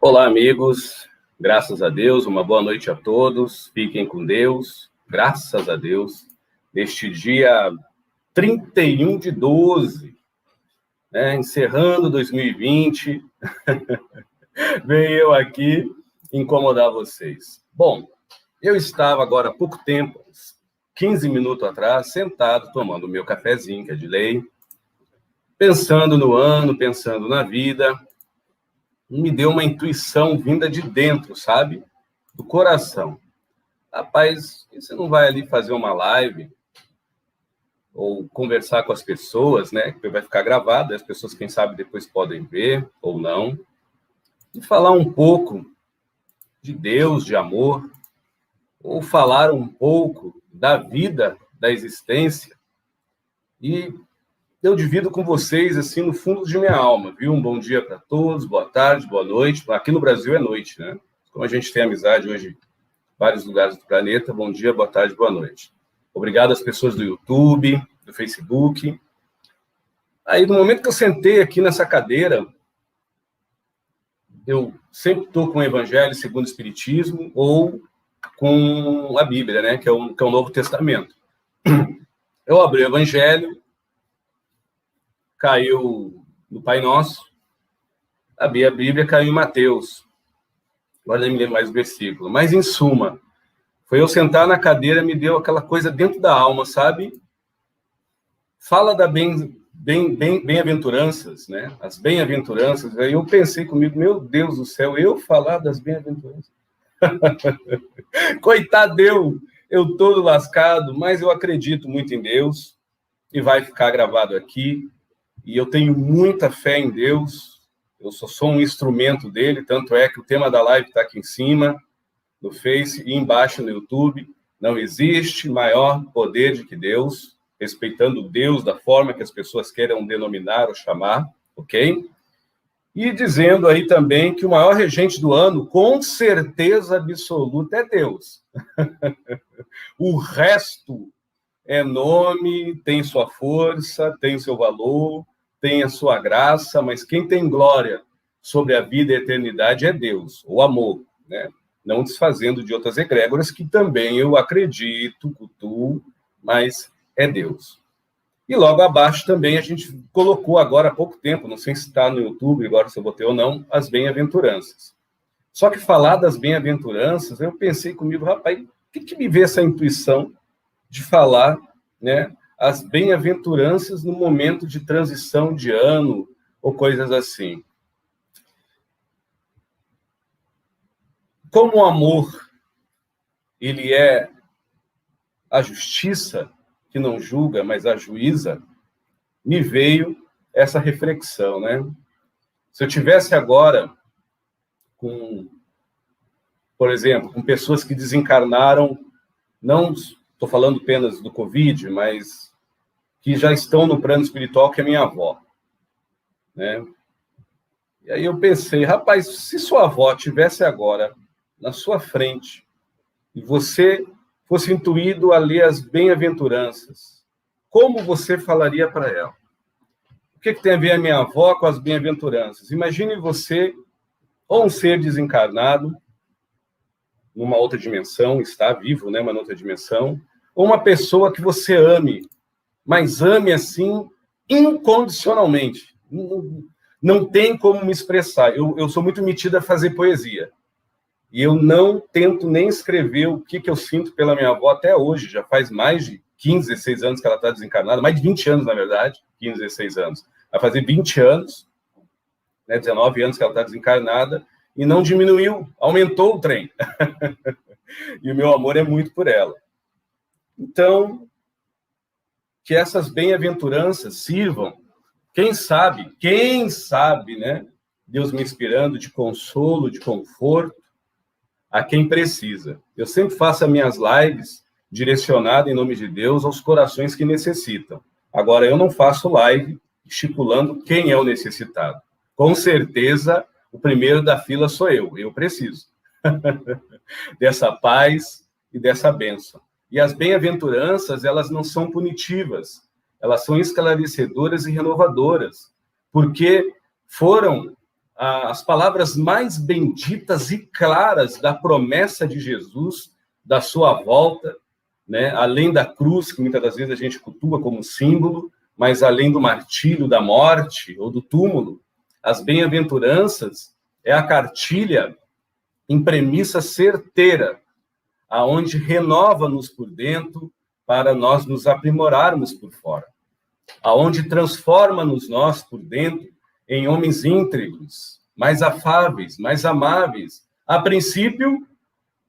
Olá, amigos. Graças a Deus, uma boa noite a todos. Fiquem com Deus. Graças a Deus. Neste dia 31 de 12, encerrando 2020, venho eu aqui incomodar vocês. Bom, eu estava agora há pouco tempo, 15 minutos atrás, sentado, tomando o meu cafezinho, que é de lei, pensando no ano, pensando na vida. Me deu uma intuição vinda de dentro, sabe? Do coração. Rapaz, você não vai ali fazer uma live ou conversar com as pessoas, né? Que vai ficar gravado, as pessoas, quem sabe, depois podem ver ou não. E falar um pouco de Deus, de amor, ou falar um pouco da vida, da existência. E eu divido com vocês, assim, no fundo de minha alma, viu? Um bom dia para todos, boa tarde, boa noite. Aqui no Brasil é noite, né? Como a gente tem amizade hoje em vários lugares do planeta, bom dia, boa tarde, boa noite. Obrigado às pessoas do YouTube, do Facebook. Aí, no momento que eu sentei aqui nessa cadeira, eu sempre estou com o Evangelho segundo o Espiritismo ou com a Bíblia, né? Que é o Novo Testamento. Eu abri o Evangelho, caiu no Pai Nosso, abri a Bíblia, caiu em Mateus. Agora nem me lembro mais o versículo. Mas, em suma, foi eu sentar na cadeira, me deu aquela coisa dentro da alma, sabe? Fala da bem-aventuranças, né? As bem-aventuranças. Aí eu pensei comigo, meu Deus do céu, eu falar das bem-aventuranças. Coitado eu todo lascado, mas eu acredito muito em Deus e vai ficar gravado aqui. E eu tenho muita fé em Deus, eu só sou um instrumento dele, tanto é que o tema da live está aqui em cima, no Face e embaixo no YouTube. Não existe maior poder do que Deus, respeitando Deus da forma que as pessoas queiram denominar ou chamar, ok? E dizendo aí também que o maior regente do ano, com certeza absoluta, é Deus. O resto é nome, tem sua força, tem seu valor, tem a sua graça, mas quem tem glória sobre a vida e a eternidade é Deus, o amor, né? Não desfazendo de outras egrégoras que também eu acredito, cultuo, mas é Deus. E logo abaixo também a gente colocou agora há pouco tempo, não sei se está no YouTube, agora se eu botei ou não, as bem-aventuranças. Só que falar das bem-aventuranças, eu pensei comigo, rapaz, o que me veio essa intuição de falar, né, as bem-aventuranças no momento de transição de ano ou coisas assim? Como o amor, ele é a justiça que não julga, mas ajuiza, me veio essa reflexão, né? Se eu tivesse agora por exemplo, com pessoas que desencarnaram, não estou falando apenas do Covid, mas que já estão no plano espiritual, que é minha avó, né? E aí eu pensei, rapaz, se sua avó tivesse agora na sua frente e você fosse intuído a ler as bem-aventuranças, como você falaria para ela? O que tem a ver a minha avó com as bem-aventuranças? Imagine você, ou um ser desencarnado, numa outra dimensão, está vivo, né, uma outra dimensão, ou uma pessoa que você ame, mas ame assim, incondicionalmente. Não tem como me expressar. Eu sou muito metido a fazer poesia. E eu não tento nem escrever o que eu sinto pela minha avó até hoje. Já faz mais de 15, 16 anos que ela está desencarnada, mais de 20 anos, na verdade, 15, 16 anos. Vai fazer 20 anos, né, 19 anos que ela está desencarnada, e não diminuiu, aumentou o trem. E o meu amor é muito por ela. Então, que essas bem-aventuranças sirvam, quem sabe, né? Deus me inspirando de consolo, de conforto, a quem precisa. Eu sempre faço as minhas lives direcionadas, em nome de Deus, aos corações que necessitam. Agora, eu não faço live estipulando quem é o necessitado. Com certeza, o primeiro da fila sou eu preciso dessa paz e dessa bênção. E as bem-aventuranças, elas não são punitivas, elas são esclarecedoras e renovadoras, porque foram as palavras mais benditas e claras da promessa de Jesus, da sua volta, né? Além da cruz, que muitas das vezes a gente cultua como símbolo, mas além do martírio, da morte ou do túmulo, as bem-aventuranças é a cartilha em premissa certeira, aonde renova-nos por dentro para nós nos aprimorarmos por fora, aonde transforma-nos nós por dentro em homens íntegros, mais afáveis, mais amáveis, a princípio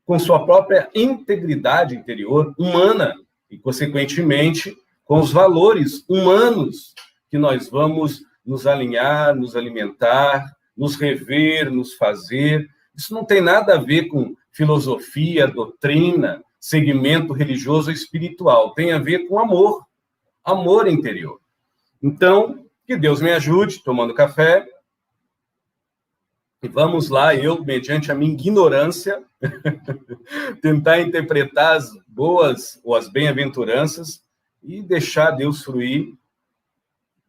com sua própria integridade interior humana e, consequentemente, com os valores humanos que nós vamos nos alinhar, nos alimentar, nos rever, nos fazer. Isso não tem nada a ver com filosofia, doutrina, segmento religioso ou espiritual. Tem a ver com amor, amor interior. Então, que Deus me ajude, tomando café. E vamos lá, eu, mediante a minha ignorância, tentar interpretar as boas ou as bem-aventuranças e deixar Deus fluir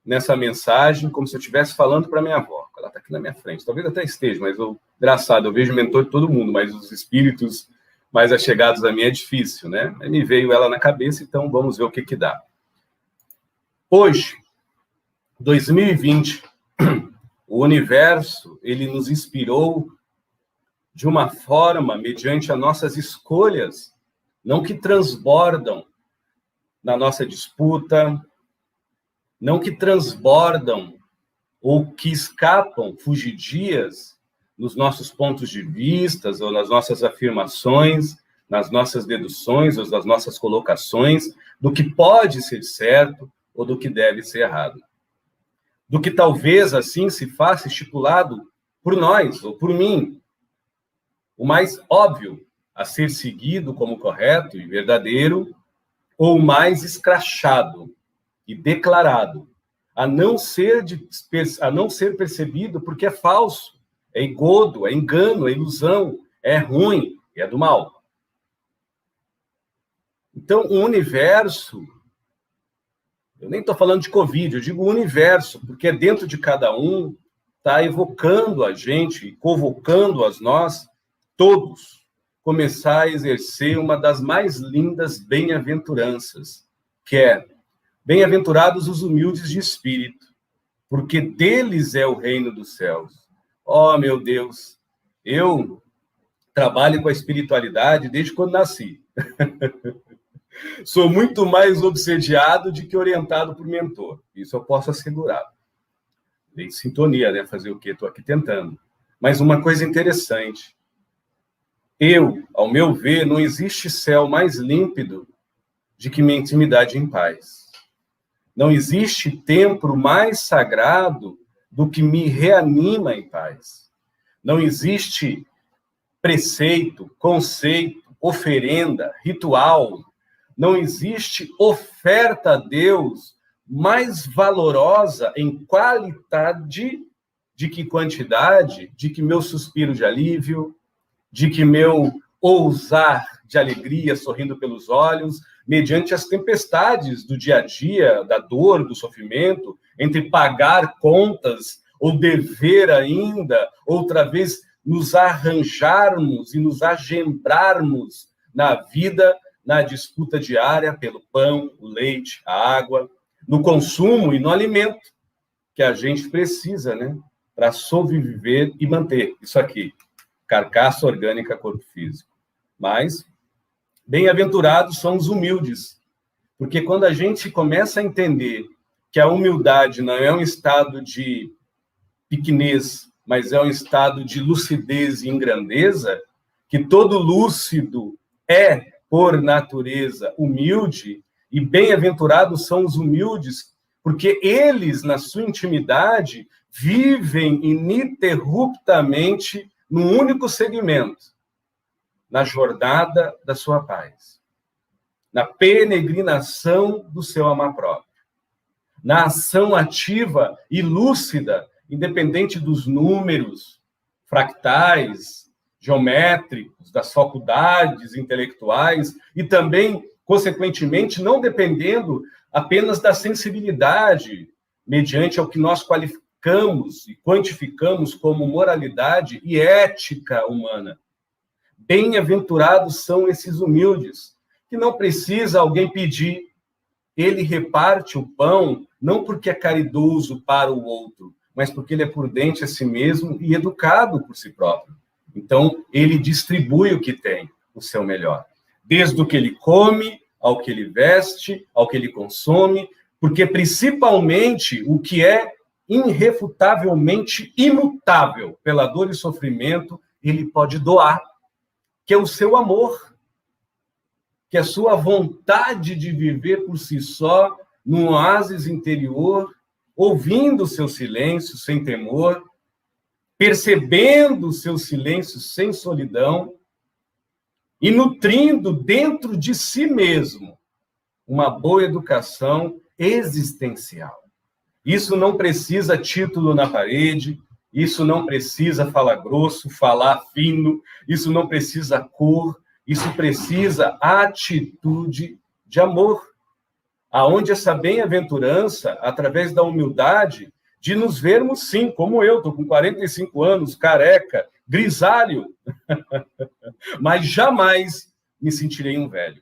nessa mensagem, como se eu estivesse falando para minha avó. Ela está aqui na minha frente. Talvez até esteja, mas engraçado, eu vejo mentor de todo mundo, mas os espíritos mais achegados a mim é difícil, né? Aí me veio ela na cabeça, então vamos ver o que dá. Hoje, 2020, o universo, ele nos inspirou de uma forma, mediante as nossas escolhas, não que transbordam na nossa disputa, não que transbordam ou que escapam fugidias nos nossos pontos de vista ou nas nossas afirmações, nas nossas deduções ou nas nossas colocações do que pode ser certo ou do que deve ser errado. Do que talvez assim se faça estipulado por nós ou por mim. O mais óbvio a ser seguido como correto e verdadeiro, ou o mais escrachado e declarado a não ser percebido porque é falso, é engodo, é engano, é ilusão, é ruim, é do mal. Então, o universo, eu nem estou falando de Covid, eu digo universo, porque dentro de cada um está evocando a gente, convocando a nós, todos, começar a exercer uma das mais lindas bem-aventuranças, que é: bem-aventurados os humildes de espírito, porque deles é o reino dos céus. Oh, meu Deus, eu trabalho com a espiritualidade desde quando nasci. Sou muito mais obsediado do que orientado por mentor. Isso eu posso assegurar. Em sintonia, né? Fazer o quê? Estou aqui tentando. Mas uma coisa interessante. Ao meu ver, não existe céu mais límpido do que minha intimidade em paz. Não existe templo mais sagrado do que me reanima em paz. Não existe preceito, conceito, oferenda, ritual. Não existe oferta a Deus mais valorosa em qualidade de que quantidade, de que meu suspiro de alívio, de que meu ousar de alegria sorrindo pelos olhos, mediante as tempestades do dia a dia, da dor, do sofrimento, entre pagar contas ou dever ainda, outra vez nos arranjarmos e nos agembrarmos na vida, na disputa diária pelo pão, o leite, a água, no consumo e no alimento que a gente precisa, né, para sobreviver e manter isso aqui, carcaça orgânica, corpo físico. Mas bem-aventurados são os humildes, porque quando a gente começa a entender que a humildade não é um estado de pequenez, mas é um estado de lucidez e grandeza, que todo lúcido é, por natureza, humilde, e bem-aventurados são os humildes, porque eles, na sua intimidade, vivem ininterruptamente num único segmento, na jornada da sua paz, na peregrinação do seu amor próprio, na ação ativa e lúcida, independente dos números fractais, geométricos, das faculdades intelectuais e também consequentemente, não dependendo apenas da sensibilidade, mediante ao que nós qualificamos e quantificamos como moralidade e ética humana. Bem-aventurados são esses humildes, que não precisa alguém pedir. Ele reparte o pão, não porque é caridoso para o outro, mas porque ele é prudente a si mesmo e educado por si próprio. Então, ele distribui o que tem, o seu melhor. Desde o que ele come, ao que ele veste, ao que ele consome, porque principalmente o que é irrefutavelmente imutável pela dor e sofrimento, ele pode doar, que é o seu amor, que é a sua vontade de viver por si só, num oásis interior, ouvindo o seu silêncio sem temor, percebendo o seu silêncio sem solidão e nutrindo dentro de si mesmo uma boa educação existencial. Isso não precisa título na parede, isso não precisa falar grosso, falar fino, isso não precisa cor, isso precisa atitude de amor, aonde essa bem-aventurança, através da humildade, de nos vermos, sim, como eu, estou com 45 anos, careca, grisalho, mas jamais me sentirei um velho,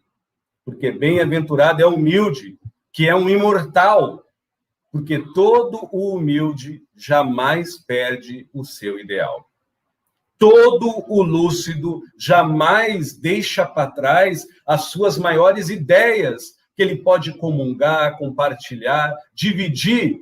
porque bem-aventurado é humilde, que é um imortal, porque todo o humilde jamais perde o seu ideal. Todo o lúcido jamais deixa para trás as suas maiores ideias, que ele pode comungar, compartilhar, dividir,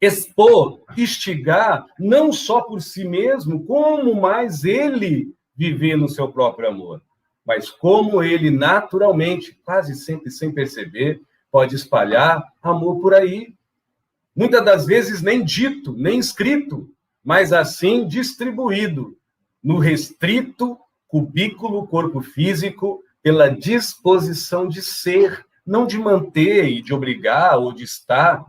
expor, instigar, não só por si mesmo, como mais ele viver no seu próprio amor, mas como ele naturalmente, quase sempre sem perceber, pode espalhar amor por aí. Muitas das vezes nem dito, nem escrito, mas assim distribuído no restrito cubículo corpo físico pela disposição de ser, não de manter e de obrigar ou de estar,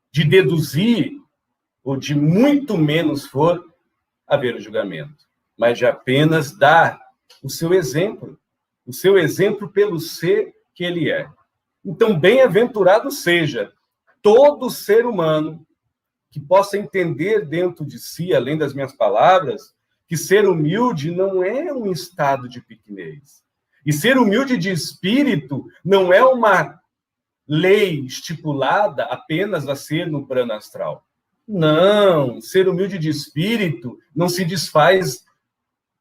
de deduzir ou de muito menos for haver o julgamento, mas de apenas dar o seu exemplo pelo ser que ele é. Então, bem-aventurado seja todo ser humano que possa entender dentro de si, além das minhas palavras, que ser humilde não é um estado de pequenez. E ser humilde de espírito não é uma lei estipulada apenas a ser no plano astral. Não, ser humilde de espírito não se desfaz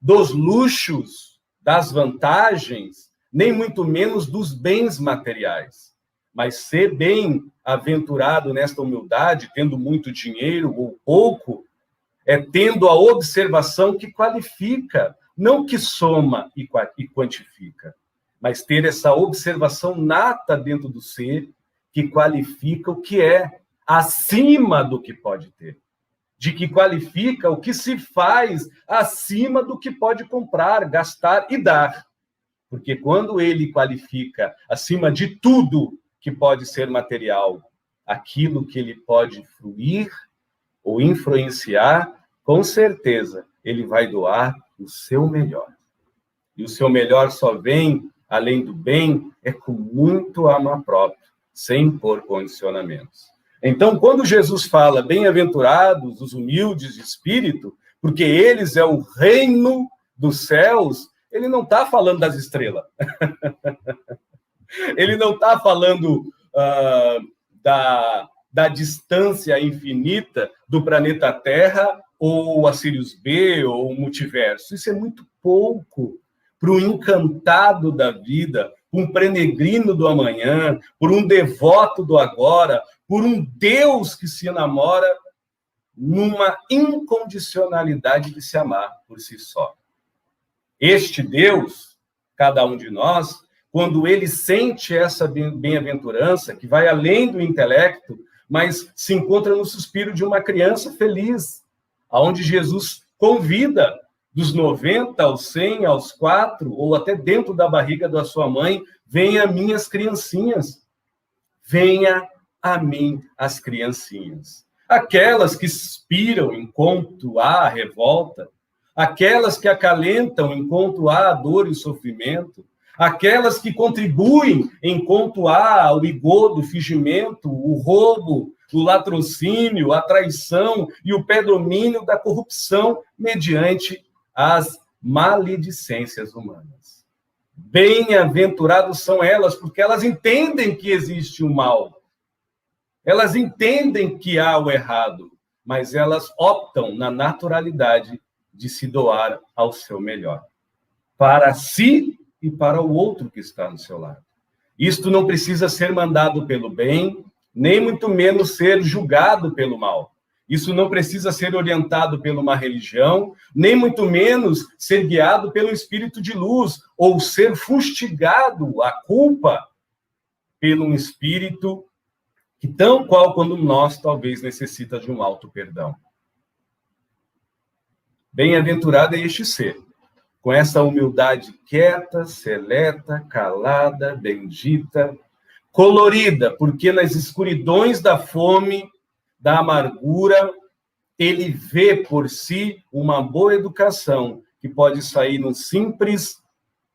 dos luxos, das vantagens, nem muito menos dos bens materiais. Mas ser bem-aventurado nesta humildade, tendo muito dinheiro ou pouco, é tendo a observação que qualifica, não que soma e quantifica, mas ter essa observação nata dentro do ser que qualifica o que é acima do que pode ter, de que qualifica o que se faz acima do que pode comprar, gastar e dar. Porque quando ele qualifica acima de tudo que pode ser material, aquilo que ele pode fruir ou influenciar, com certeza ele vai doar o seu melhor. E o seu melhor só vem, além do bem, é com muito amor próprio, sem pôr condicionamentos. Então, quando Jesus fala, bem-aventurados os humildes de espírito, porque eles é o reino dos céus, ele não está falando das estrelas. Ele não está falando da distância infinita do planeta Terra ou a Sirius B ou o multiverso. Isso é muito pouco para o encantado da vida, para um peregrino do amanhã, por um devoto do agora, por um Deus que se namora numa incondicionalidade de se amar por si só. Este Deus, cada um de nós, quando ele sente essa bem-aventurança, que vai além do intelecto, mas se encontra no suspiro de uma criança feliz, aonde Jesus convida dos 90 aos 100, aos 4, ou até dentro da barriga da sua mãe, venha minhas criancinhas, venha a mim as criancinhas. Aquelas que inspiram enquanto há revolta, aquelas que acalentam enquanto há dor e sofrimento, aquelas que contribuem enquanto há o igodo, o fingimento, o roubo, o latrocínio, a traição e o predomínio da corrupção mediante as maledicências humanas. Bem-aventurados são elas, porque elas entendem que existe o mal. Elas entendem que há o errado, mas elas optam na naturalidade de se doar ao seu melhor, para si e para o outro que está no seu lado. Isto não precisa ser mandado pelo bem, nem muito menos ser julgado pelo mal. Isso não precisa ser orientado por uma religião, nem muito menos ser guiado pelo espírito de luz, ou ser fustigado a culpa pelo um espírito que, tão qual quando nós, talvez necessita de um alto perdão. Bem-aventurado é este ser, com essa humildade quieta, seleta, calada, bendita, colorida, porque nas escuridões da fome, da amargura, ele vê por si uma boa educação, que pode sair num simples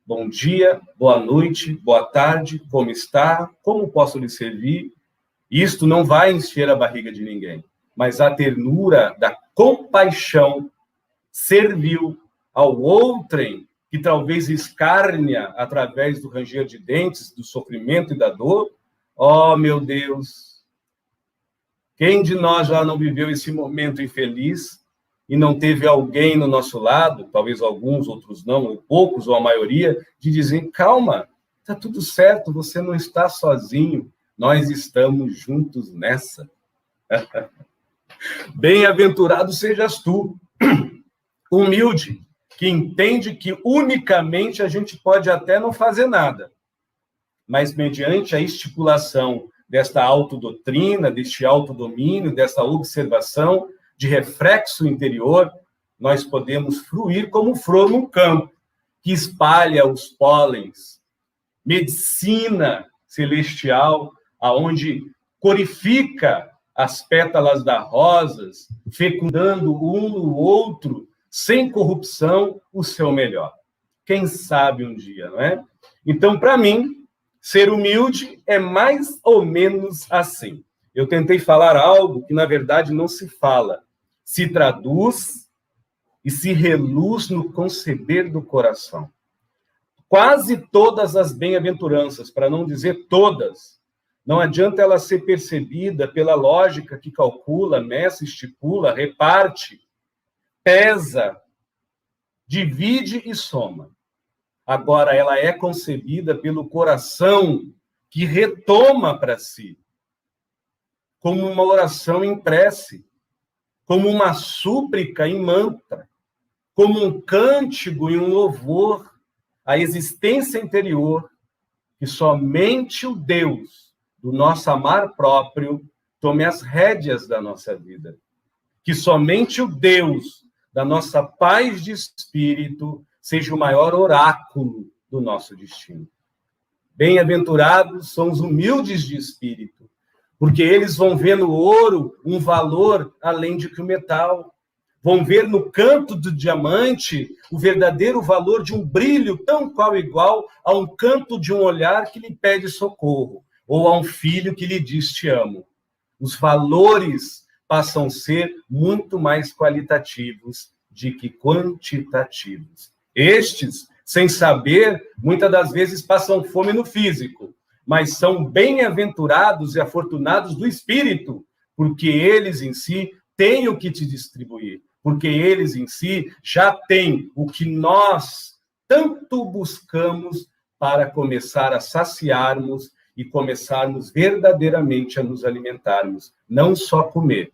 bom dia, boa noite, boa tarde, como está, como posso lhe servir. Isto não vai encher a barriga de ninguém, mas a ternura da compaixão servil ao outrem, que talvez escárnia através do ranger de dentes, do sofrimento e da dor. Oh, meu Deus! Quem de nós já não viveu esse momento infeliz e não teve alguém no nosso lado, talvez alguns, outros não, ou poucos, ou a maioria, de dizer, calma, está tudo certo, você não está sozinho, nós estamos juntos nessa. Bem-aventurado sejas tu, humilde, que entende que unicamente a gente pode até não fazer nada, mas mediante a estipulação desta autodoutrina, deste autodomínio, dessa observação de reflexo interior, nós podemos fruir como flor no campo, que espalha os pólens, medicina celestial, aonde corifica as pétalas das rosas, fecundando um no outro, sem corrupção, o seu melhor. Quem sabe um dia, não é? Então, para mim, ser humilde é mais ou menos assim. Eu tentei falar algo que, na verdade, não se fala. Se traduz e se reluz no conceber do coração. Quase todas as bem-aventuranças, para não dizer todas, não adianta ela ser percebida pela lógica que calcula, meça, estipula, reparte, pesa, divide e soma. Agora, ela é concebida pelo coração que retoma para si, como uma oração em prece, como uma súplica em mantra, como um cântico e um louvor à existência interior, que somente o Deus do nosso amar próprio tome as rédeas da nossa vida. Que somente o Deus da nossa paz de espírito seja o maior oráculo do nosso destino. Bem-aventurados são os humildes de espírito, porque eles vão ver no ouro um valor além de que o metal. Vão ver no canto do diamante o verdadeiro valor de um brilho tão qual igual a um canto de um olhar que lhe pede socorro, ou a um filho que lhe diz te amo. Os valores passam a ser muito mais qualitativos do que quantitativos. Estes, sem saber, muitas das vezes passam fome no físico, mas são bem-aventurados e afortunados do espírito, porque eles em si têm o que te distribuir, porque eles em si já têm o que nós tanto buscamos para começar a saciarmos e começarmos verdadeiramente a nos alimentarmos, não só comer,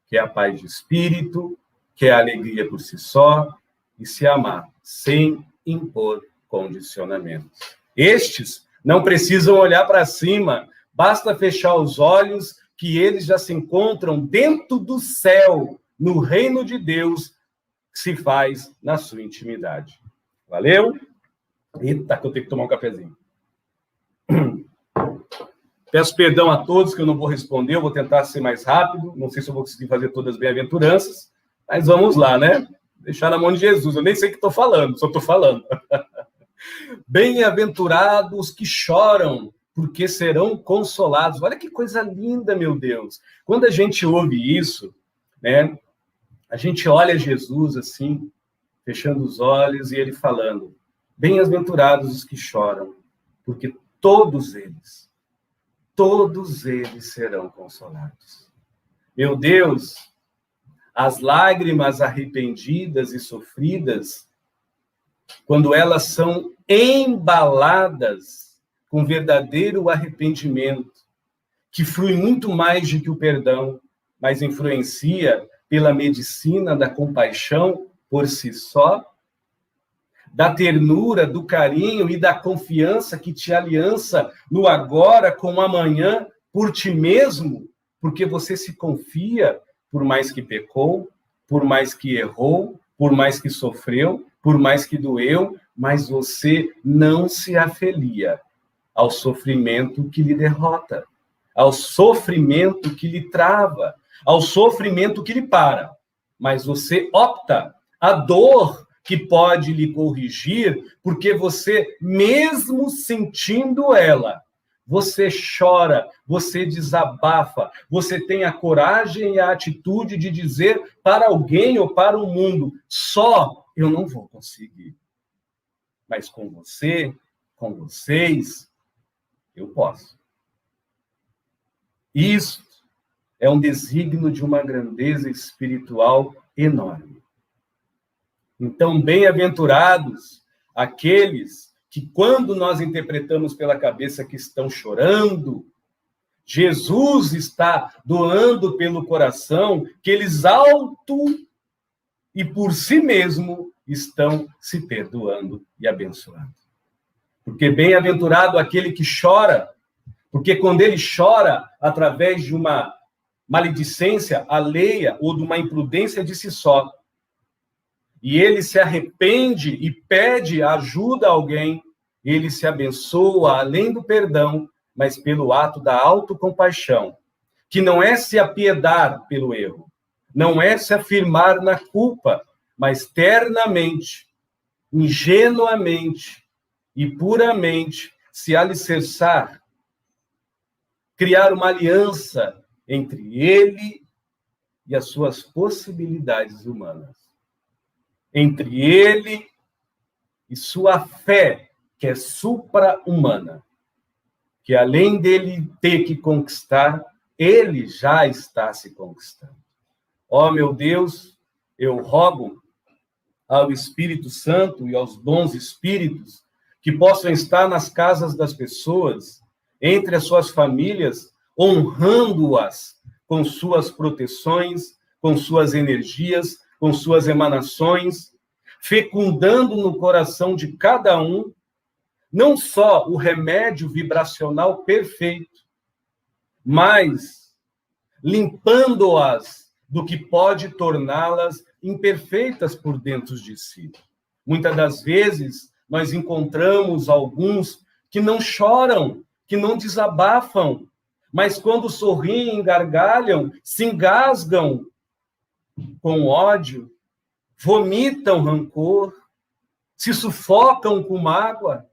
que é a paz de espírito, que é a alegria por si só, e se amar, sem impor condicionamentos. Estes não precisam olhar para cima, basta fechar os olhos, que eles já se encontram dentro do céu, no reino de Deus, que se faz na sua intimidade. Valeu? Eita, que eu tenho que tomar um cafezinho. Peço perdão a todos que eu não vou responder, eu vou tentar ser mais rápido, não sei se eu vou conseguir fazer todas as bem-aventuranças, mas vamos lá, né? Deixar na mão de Jesus, eu nem sei o que estou falando, só estou falando. Bem-aventurados que choram, porque serão consolados. Olha que coisa linda, meu Deus. Quando a gente ouve isso, né, a gente olha Jesus assim, fechando os olhos, e ele falando: bem-aventurados os que choram, porque todos eles serão consolados. Meu Deus, as lágrimas arrependidas e sofridas, quando elas são embaladas com verdadeiro arrependimento, que flui muito mais do que o perdão, mas influencia pela medicina da compaixão por si só, da ternura, do carinho e da confiança que te aliança no agora com o amanhã por ti mesmo, porque você se confia, por mais que pecou, por mais que errou, por mais que sofreu, por mais que doeu, mas você não se afilia ao sofrimento que lhe derrota, ao sofrimento que lhe trava, ao sofrimento que lhe para. Mas você opta a dor que pode lhe corrigir, porque você, mesmo sentindo ela, você chora, você desabafa, você tem a coragem e a atitude de dizer para alguém ou para o mundo: só eu não vou conseguir, mas com você, com vocês, eu posso. Isso é um desígnio de uma grandeza espiritual enorme. Então, bem-aventurados aqueles que, quando nós interpretamos pela cabeça que estão chorando, Jesus está doando pelo coração, que eles e por si mesmo estão se perdoando e abençoando. Porque bem-aventurado aquele que chora, porque quando ele chora através de uma maledicência alheia ou de uma imprudência de si só, e ele se arrepende e pede ajuda a alguém, ele se abençoa além do perdão, mas pelo ato da autocompaixão, que não é se apiedar pelo erro, não é se afirmar na culpa, mas ternamente, ingenuamente e puramente se alicerçar, criar uma aliança entre ele e as suas possibilidades humanas. Entre ele e sua fé, que é supra-humana, que além dele ter que conquistar, ele já está se conquistando. Ó, meu Deus, eu rogo ao Espírito Santo e aos bons espíritos que possam estar nas casas das pessoas, entre as suas famílias, honrando-as com suas proteções, com suas energias, com suas emanações, fecundando no coração de cada um, não só o remédio vibracional perfeito, mas limpando-as do que pode torná-las imperfeitas por dentro de si. Muitas das vezes, nós encontramos alguns que não choram, que não desabafam, mas quando sorriem, gargalham, se engasgam com ódio, vomitam rancor, se sufocam com mágoa,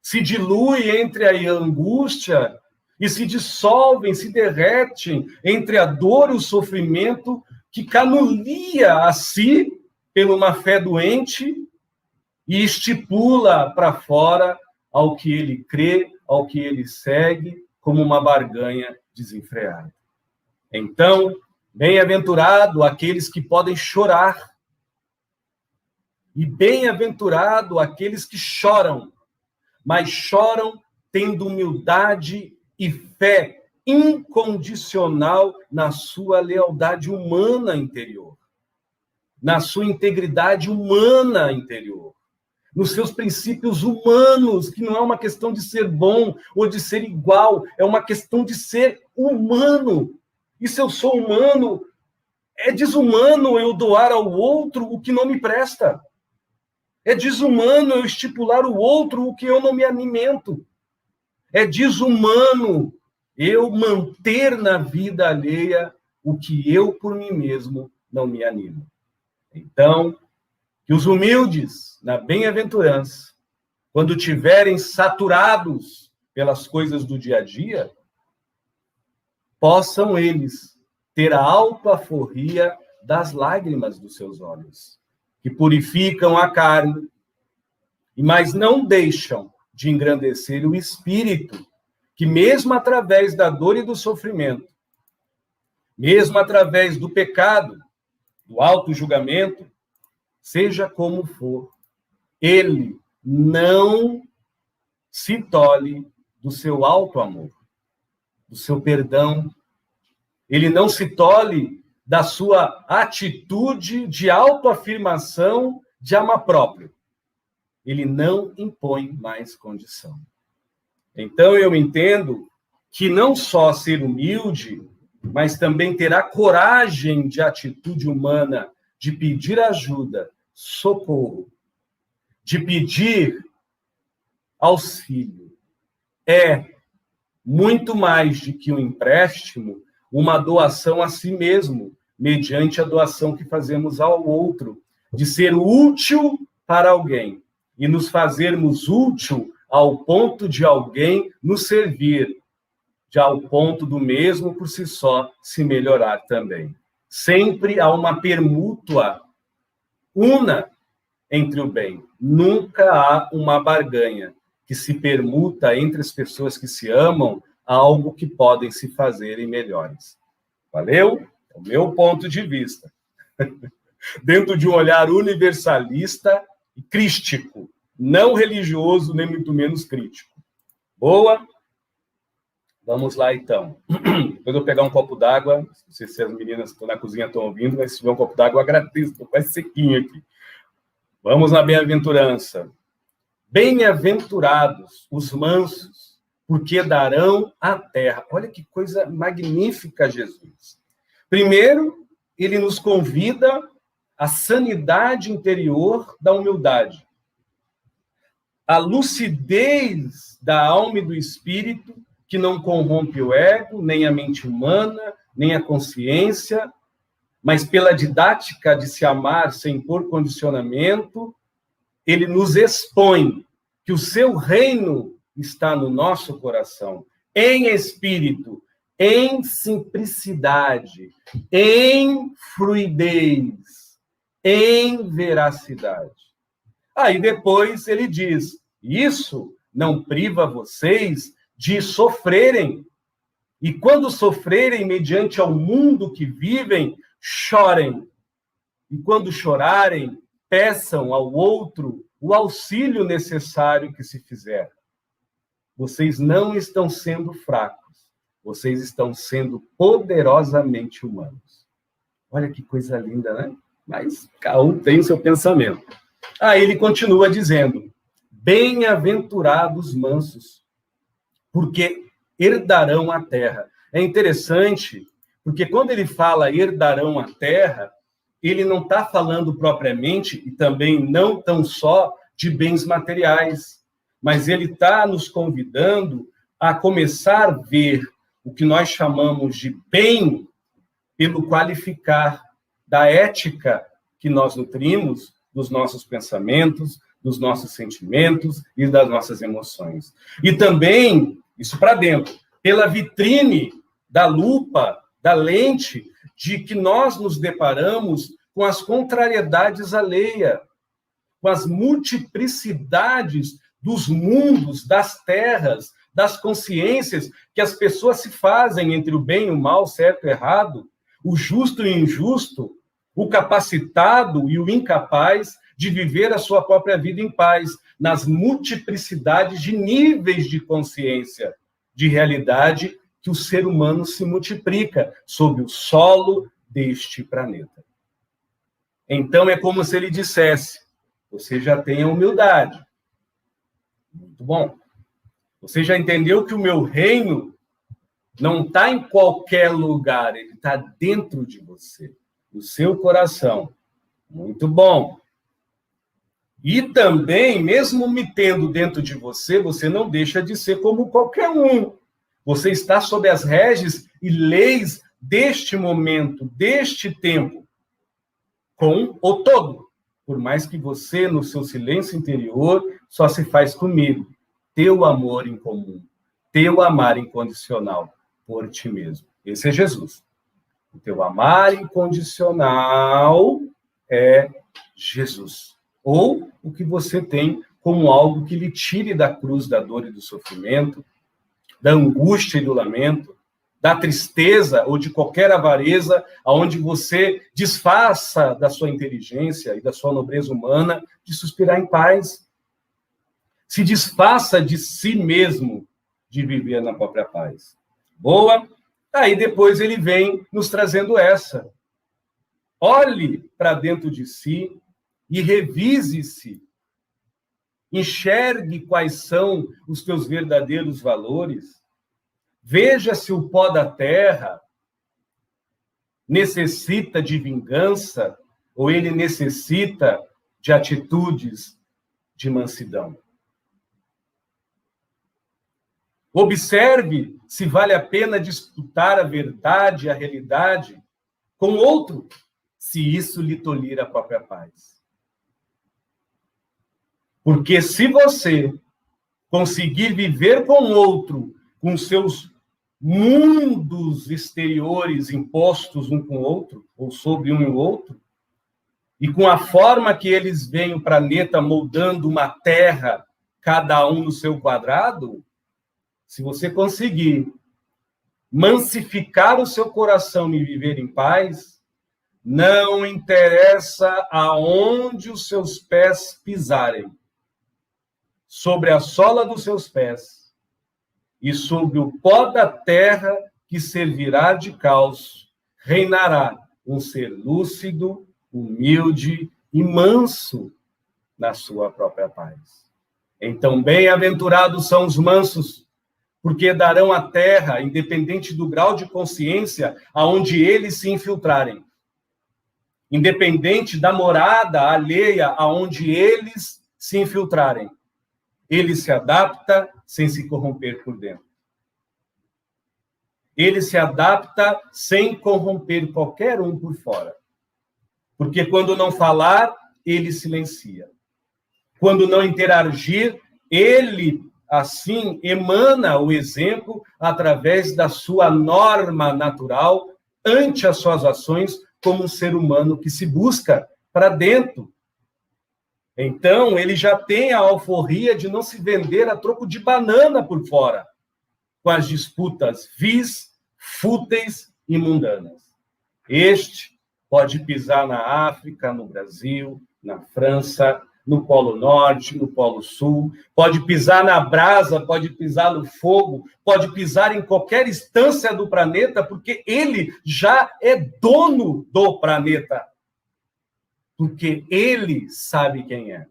se diluem entre a angústia e se dissolvem, se derretem entre a dor e o sofrimento que canulia a si pela uma fé doente e estipula para fora ao que ele crê, ao que ele segue, como uma barganha desenfreada. Então, bem-aventurado aqueles que podem chorar, e bem-aventurado aqueles que choram, mas choram tendo humildade e fé incondicional na sua lealdade humana interior, na sua integridade humana interior, nos seus princípios humanos, que não é uma questão de ser bom ou de ser igual, é uma questão de ser humano. E se eu sou humano, é desumano eu doar ao outro o que não me presta. É desumano eu estipular o outro o que eu não me alimento. É desumano eu manter na vida alheia o que eu, por mim mesmo, não me animo. Então, que os humildes, na bem-aventurança, quando tiverem saturados pelas coisas do dia a dia, possam eles ter a autoaforria das lágrimas dos seus olhos, que purificam a carne, mas não deixam de engrandecer o espírito, que mesmo através da dor e do sofrimento, mesmo através do pecado, do auto-julgamento, seja como for, ele não se tolhe do seu auto-amor, do seu perdão. Ele não se tolhe da sua atitude de autoafirmação de amor próprio. Ele não impõe mais condição. Então, eu entendo que não só ser humilde, mas também ter a coragem de atitude humana, de pedir ajuda, socorro, de pedir auxílio, é muito mais do que um empréstimo, uma doação a si mesmo, mediante a doação que fazemos ao outro, de ser útil para alguém e nos fazermos útil ao ponto de alguém nos servir, já ao ponto do mesmo por si só se melhorar também. Sempre há uma permútua una entre o bem. Nunca há uma barganha que se permuta entre as pessoas que se amam algo que podem se fazerem melhores. Valeu? É o meu ponto de vista. Dentro de um olhar universalista e crístico, não religioso, nem muito menos crítico. Boa? Vamos lá, então. Depois eu vou pegar um copo d'água. Não sei se as meninas que estão na cozinha estão ouvindo, mas se tiver um copo d'água, eu agradeço. Estou quase sequinho aqui. Vamos na bem-aventurança. Bem-aventurados os mansos, porque darão a terra. Olha que coisa magnífica, Jesus. Primeiro, ele nos convida à sanidade interior da humildade. A lucidez da alma e do espírito, que não corrompe o ego, nem a mente humana, nem a consciência, mas pela didática de se amar sem impor condicionamento, ele nos expõe que o seu reino está no nosso coração, em espírito, em simplicidade, em fluidez, em veracidade. Aí depois ele diz, isso não priva vocês de sofrerem. E quando sofrerem mediante ao mundo que vivem, chorem. E quando chorarem, peçam ao outro o auxílio necessário que se fizer. Vocês não estão sendo fracos, vocês estão sendo poderosamente humanos. Olha que coisa linda, né? Mas cada um tem o seu pensamento. Aí ele continua dizendo, bem-aventurados mansos, porque herdarão a terra. É interessante, porque quando ele fala herdarão a terra, ele não está falando propriamente, e também não tão só, de bens materiais, mas ele está nos convidando a começar a ver o que nós chamamos de bem pelo qualificar da ética que nós nutrimos dos nossos pensamentos, dos nossos sentimentos e das nossas emoções. E também, isso para dentro, pela vitrine da lupa, da lente, de que nós nos deparamos com as contrariedades alheias, com as multiplicidades dos mundos, das terras, das consciências que as pessoas se fazem entre o bem e o mal, certo e errado, o justo e o injusto, o capacitado e o incapaz de viver a sua própria vida em paz, nas multiplicidades de níveis de consciência, de realidade que o ser humano se multiplica sob o solo deste planeta. Então, é como se ele dissesse, você já tem a humildade. Muito bom. Você já entendeu que o meu reino não está em qualquer lugar, ele está dentro de você, no seu coração. Muito bom. E também, mesmo me tendo dentro de você, você não deixa de ser como qualquer um. Você está sob as rédeas e leis deste momento, deste tempo, com o todo. por mais que você, no seu silêncio interior, só se faz comigo. Teu amor em comum, teu amar incondicional por ti mesmo. Esse é Jesus. O teu amar incondicional é Jesus. Ou o que você tem como algo que lhe tire da cruz, da dor e do sofrimento, da angústia e do lamento, da tristeza ou de qualquer avareza, aonde você desfaça da sua inteligência e da sua nobreza humana de suspirar em paz. Se desfaça de si mesmo de viver na própria paz. Boa? Aí depois ele vem nos trazendo essa. Olhe para dentro de si e revise-se. Enxergue quais são os teus verdadeiros valores. Veja se o pó da terra necessita de vingança ou ele necessita de atitudes de mansidão. Observe se vale a pena disputar a verdade, a realidade com outro, se isso lhe tolir a própria paz. Porque se você conseguir viver com outro, com seus mundos exteriores impostos um com o outro, ou sobre um e o outro, e com a forma que eles veem o planeta moldando uma terra, cada um no seu quadrado, se você conseguir massificar o seu coração e viver em paz, não interessa aonde os seus pés pisarem, sobre a sola dos seus pés e sobre o pó da terra que servirá de calço, reinará um ser lúcido, humilde e manso na sua própria paz. Então, bem-aventurados são os mansos, porque darão a terra, independente do grau de consciência, aonde eles se infiltrarem. Independente da morada alheia aonde eles se infiltrarem. Ele se adapta sem se corromper por dentro. Ele se adapta sem corromper qualquer um por fora. Porque quando não falar, ele silencia. Quando não interagir, ele, assim, emana o exemplo através da sua norma natural ante as suas ações como um ser humano que se busca para dentro. Então, ele já tem a alforria de não se vender a troco de banana por fora, com as disputas vis, fúteis e mundanas. Este pode pisar na África, no Brasil, na França, no Polo Norte, no Polo Sul, pode pisar na brasa, pode pisar no fogo, pode pisar em qualquer instância do planeta, porque ele já é dono do planeta. Porque ele sabe quem é.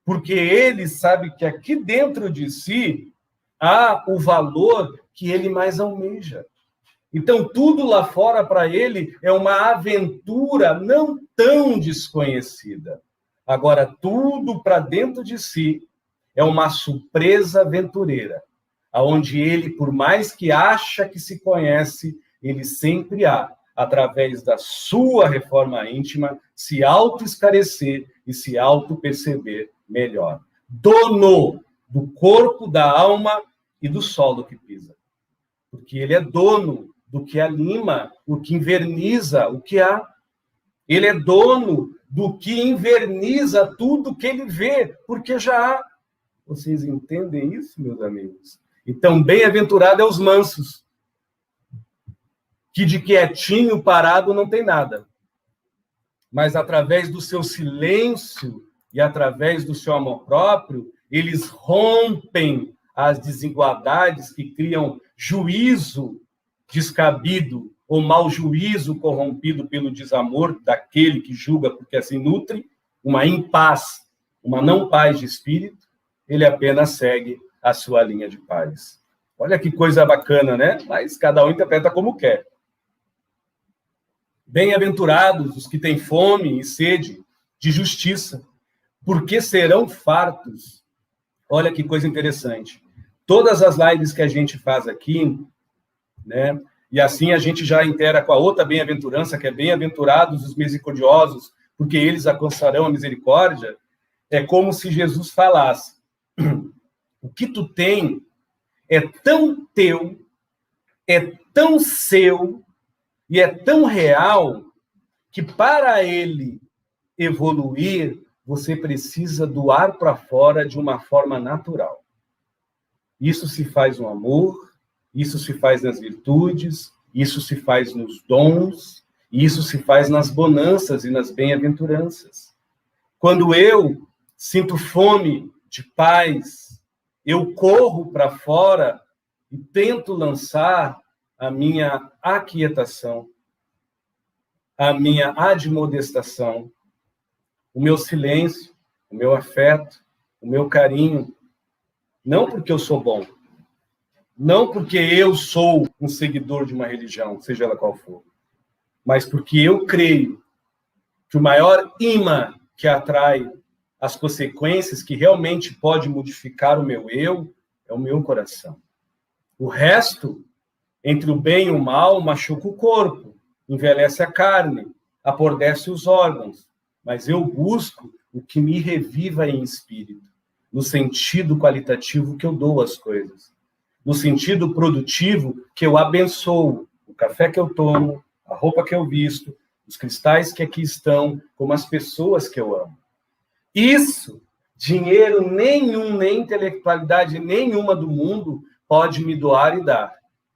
Porque ele sabe que aqui dentro de si há o valor que ele mais almeja. Então, tudo lá fora para ele é uma aventura não tão desconhecida. Agora, tudo para dentro de si é uma surpresa aventureira, onde ele, por mais que acha que se conhece, ele sempre há, através da sua reforma íntima, se auto-esclarecer e se auto-perceber melhor. Dono do corpo, da alma e do solo que pisa. Porque ele é dono do que alima, o que inverniza, o que há. Ele é dono do que inverniza tudo que ele vê, porque já há. Vocês entendem isso, meus amigos? Então, bem-aventurado é os mansos, que de quietinho, parado, não tem nada. Mas através do seu silêncio e através do seu amor próprio, eles rompem as desigualdades que criam juízo descabido ou mau juízo corrompido pelo desamor daquele que julga porque assim nutre, uma impaz, uma não paz de espírito, ele apenas segue a sua linha de paz. Olha que coisa bacana, né? Mas cada um interpreta como quer. Bem-aventurados os que têm fome e sede de justiça, porque serão fartos. Olha que coisa interessante. Todas as lives que a gente faz aqui, né? E assim a gente já intera com a outra bem-aventurança, que é bem-aventurados os misericordiosos, porque eles alcançarão a misericórdia, é como se Jesus falasse: o que tu tem é tão teu, é tão seu e é tão real que para ele evoluir, você precisa doar para fora de uma forma natural. Isso se faz no amor, isso se faz nas virtudes, isso se faz nos dons, isso se faz nas bonanças e nas bem-aventuranças. Quando eu sinto fome de paz, eu corro para fora e tento lançar a minha aquietação, a minha admoestação, o meu silêncio, o meu afeto, o meu carinho, não porque eu sou bom, não porque eu sou um seguidor de uma religião, seja ela qual for, mas porque eu creio que o maior imã que atrai as consequências que realmente pode modificar o meu eu é o meu coração. O resto, entre o bem e o mal, machuca o corpo, envelhece a carne, apodrece os órgãos, mas eu busco o que me reviva em espírito, no sentido qualitativo que eu dou às coisas, no sentido produtivo que eu abençoo o café que eu tomo, a roupa que eu visto, os cristais que aqui estão, como as pessoas que eu amo. Isso, dinheiro nenhum, nem intelectualidade nenhuma do mundo pode me doar e dar.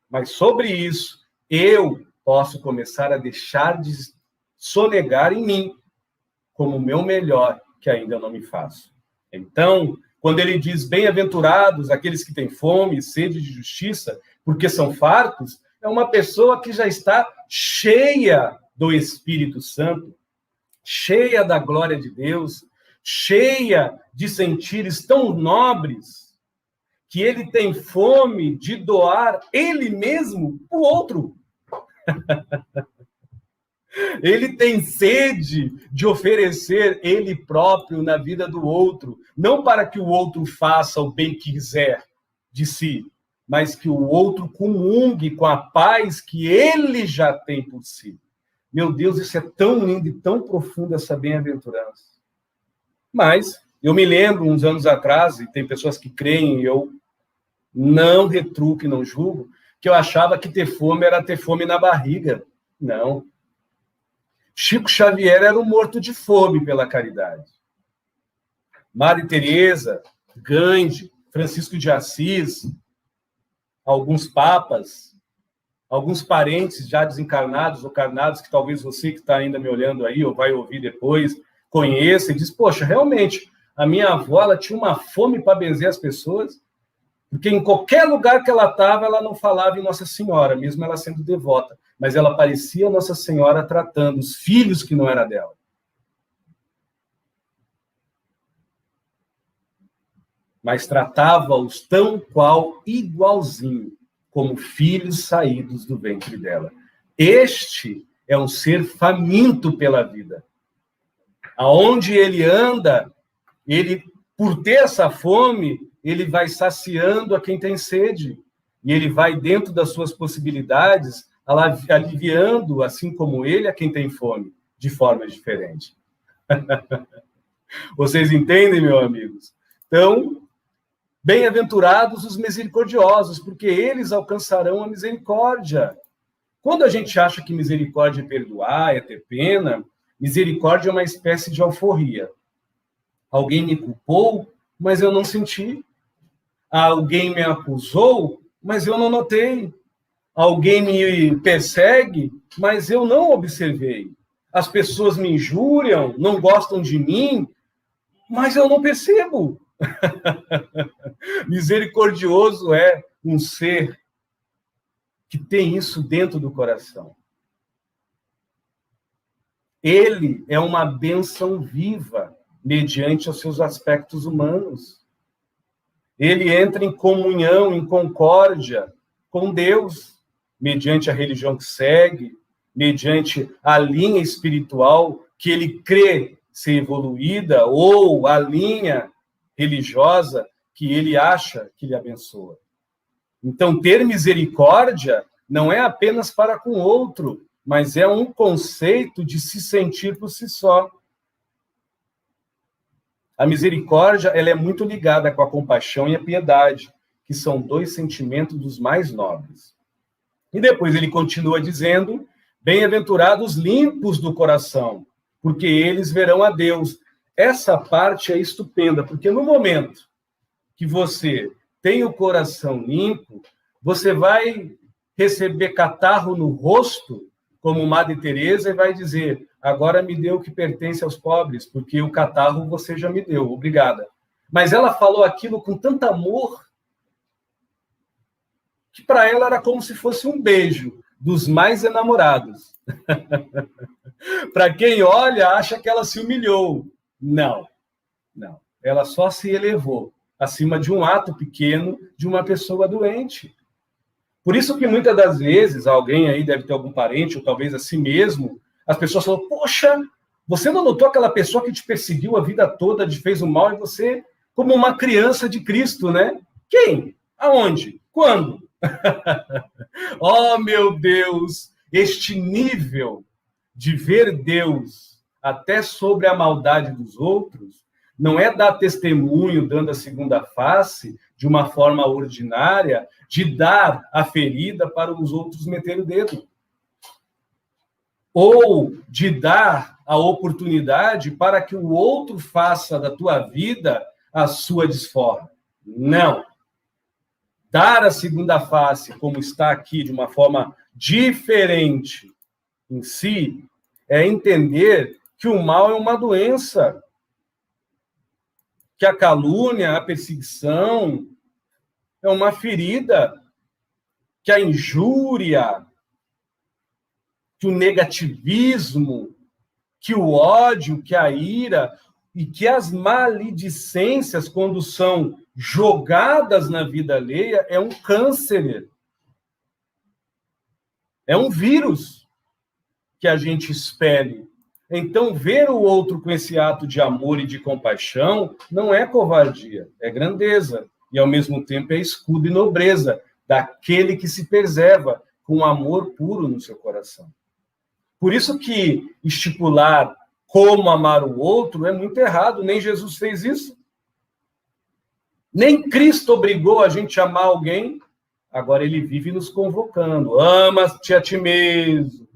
Mas sobre isso, eu posso começar a deixar de sonegar em mim como o meu melhor, que ainda não me faço. Então, quando ele diz bem-aventurados aqueles que têm fome e sede de justiça, porque são fartos, é uma pessoa que já está cheia do Espírito Santo, cheia da glória de Deus, cheia de sentires tão nobres, que ele tem fome de doar ele mesmo para o outro. Ele tem sede de oferecer ele próprio na vida do outro, não para que o outro faça o bem que quiser de si, mas que o outro comungue com a paz que ele já tem por si. Meu Deus, isso é tão lindo e tão profundo, essa bem-aventurança. Mas eu me lembro, uns anos atrás, e tem pessoas que creem, eu não retruco e não julgo, que eu achava que ter fome era ter fome na barriga. Não. Chico Xavier era um morto de fome pela caridade. Madre Teresa, Gandhi, Francisco de Assis, alguns papas, alguns parentes já desencarnados ou carnados, que talvez você que está ainda me olhando aí, ou vai ouvir depois, conheça e diz, poxa, realmente, a minha avó ela tinha uma fome para benzer as pessoas, porque em qualquer lugar que ela estava, ela não falava em Nossa Senhora, mesmo ela sendo devota, mas ela parecia Nossa Senhora tratando os filhos que não era dela. Mas tratava-os tão qual igualzinho, como filhos saídos do ventre dela. Este é um ser faminto pela vida. Aonde ele anda, ele, por ter essa fome, ele vai saciando a quem tem sede. E ele vai, dentro das suas possibilidades, aliviando, assim como ele, a quem tem fome, de forma diferente. Vocês entendem, meus amigos? Então, bem-aventurados os misericordiosos, porque eles alcançarão a misericórdia. Quando a gente acha que misericórdia é perdoar, é ter pena, misericórdia é uma espécie de alforria. Alguém me culpou, mas eu não senti. Alguém me acusou, mas eu não notei. Alguém me persegue, mas eu não observei. As pessoas me injuriam, não gostam de mim, mas eu não percebo. Misericordioso é um ser que tem isso dentro do coração. Ele é uma bênção viva, mediante os seus aspectos humanos. Ele entra em comunhão, em concórdia com Deus, mediante a religião que segue, mediante a linha espiritual que ele crê ser evoluída, ou a linha religiosa que ele acha que lhe abençoa. Então, ter misericórdia não é apenas para com o outro, mas é um conceito de se sentir por si só. A misericórdia, ela é muito ligada com a compaixão e a piedade, que são 2 sentimentos dos mais nobres. E depois ele continua dizendo: bem-aventurados limpos do coração, porque eles verão a Deus. Essa parte é estupenda, porque no momento que você tem o coração limpo, você vai receber catarro no rosto, como Madre Teresa, e vai dizer: agora me dê o que pertence aos pobres, porque o catarro você já me deu, obrigada. Mas ela falou aquilo com tanto amor, que para ela era como se fosse um beijo dos mais enamorados. Para quem olha, acha que ela se humilhou. Não, não. Ela só se elevou acima de um ato pequeno de uma pessoa doente. Por isso que muitas das vezes, alguém aí deve ter algum parente, ou talvez a si mesmo, as pessoas falam: poxa, você não notou aquela pessoa que te perseguiu a vida toda, te fez o mal, e você, como uma criança de Cristo, né? Quem? Aonde? Quando? Oh, meu Deus! Este nível de ver Deus até sobre a maldade dos outros não é dar testemunho, dando a segunda face, de uma forma ordinária, de dar a ferida para os outros meterem o dedo. Ou de dar a oportunidade para que o outro faça da tua vida a sua desforra. Não. Dar a segunda face, como está aqui, de uma forma diferente em si, é entender que o mal é uma doença, que a calúnia, a perseguição é uma ferida, que a injúria, que o negativismo, que o ódio, que a ira e que as maledicências, quando são jogadas na vida alheia, é um câncer, é um vírus que a gente expele. Então, ver o outro com esse ato de amor e de compaixão não é covardia, é grandeza. E, ao mesmo tempo, é escudo e nobreza daquele que se preserva com amor puro no seu coração. Por isso que estipular como amar o outro é muito errado. Nem Jesus fez isso. Nem Cristo obrigou a gente a amar alguém. Agora ele vive nos convocando. Ama-te a ti mesmo.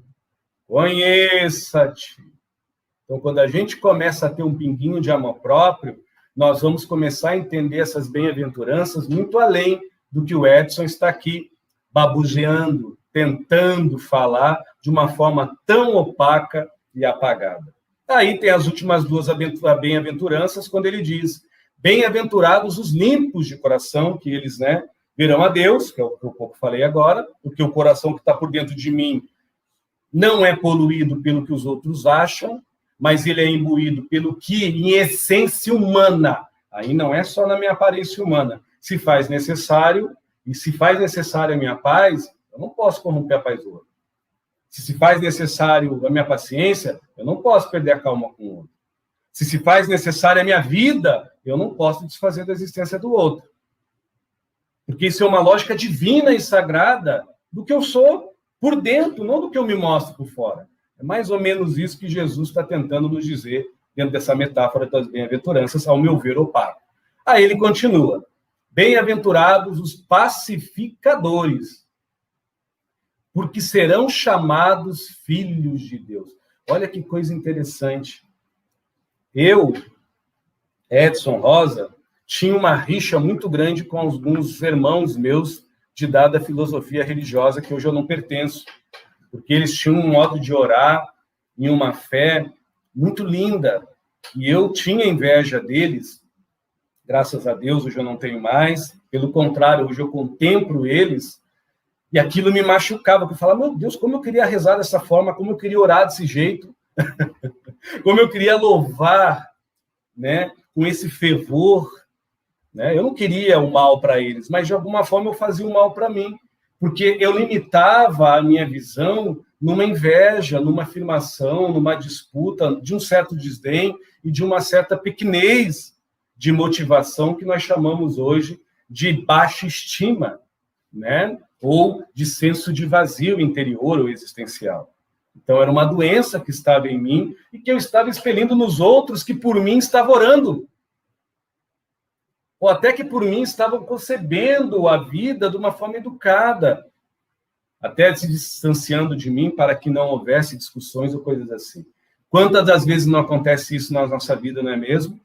Conheça-te. Então, quando a gente começa a ter um pinguinho de amor próprio, nós vamos começar a entender essas bem-aventuranças muito além do que o Edson está aqui babuzeando, tentando falar de uma forma tão opaca e apagada. Aí tem as últimas 2 bem-aventuranças, quando ele diz: bem-aventurados os limpos de coração, que eles, verão a Deus, que é o que eu pouco falei agora, porque o coração que está por dentro de mim não é poluído pelo que os outros acham, mas ele é imbuído pelo que, em essência humana, aí não é só na minha aparência humana, se faz necessário, e se faz necessário a minha paz, eu não posso corromper a paz do outro. Se faz necessário a minha paciência, eu não posso perder a calma com o outro. Se faz necessária a minha vida, eu não posso desfazer da existência do outro. Porque isso é uma lógica divina e sagrada do que eu sou por dentro, não do que eu me mostro por fora. É mais ou menos isso que Jesus está tentando nos dizer dentro dessa metáfora das bem-aventuranças, ao meu ver, opaco. Aí ele continua: bem-aventurados os pacificadores, porque serão chamados filhos de Deus. Olha que coisa interessante. Eu, Edson Rosa, tinha uma rixa muito grande com alguns irmãos meus de dada filosofia religiosa que hoje eu não pertenço, porque eles tinham um modo de orar e uma fé muito linda, e eu tinha inveja deles. Graças a Deus, hoje eu não tenho mais. Pelo contrário, hoje eu contemplo eles, e aquilo me machucava, porque eu falava: meu Deus, como eu queria rezar dessa forma, como eu queria orar desse jeito, como eu queria louvar, com esse fervor, Eu não queria o mal para eles, mas de alguma forma eu fazia o mal para mim, porque eu limitava a minha visão numa inveja, numa afirmação, numa disputa, de um certo desdém e de uma certa pequenez de motivação que nós chamamos hoje de baixa estima, ou de senso de vazio interior ou existencial. Então, era uma doença que estava em mim e que eu estava expelindo nos outros que por mim estavam orando. ou até que por mim estavam concebendo a vida de uma forma educada, até se distanciando de mim para que não houvesse discussões ou coisas assim. Quantas das vezes não acontece isso na nossa vida, não é mesmo?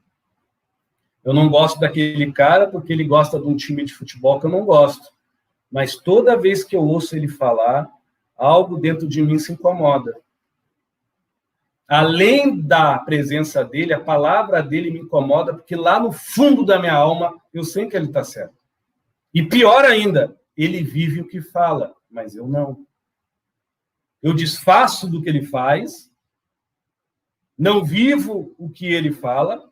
Eu não gosto daquele cara porque ele gosta de um time de futebol que eu não gosto. Mas toda vez que eu ouço ele falar, algo dentro de mim se incomoda. Além da presença dele, a palavra dele me incomoda, porque lá no fundo da minha alma, eu sei que ele está certo. E pior ainda, ele vive o que fala, mas eu não. Eu desfaço do que ele faz, não vivo o que ele fala,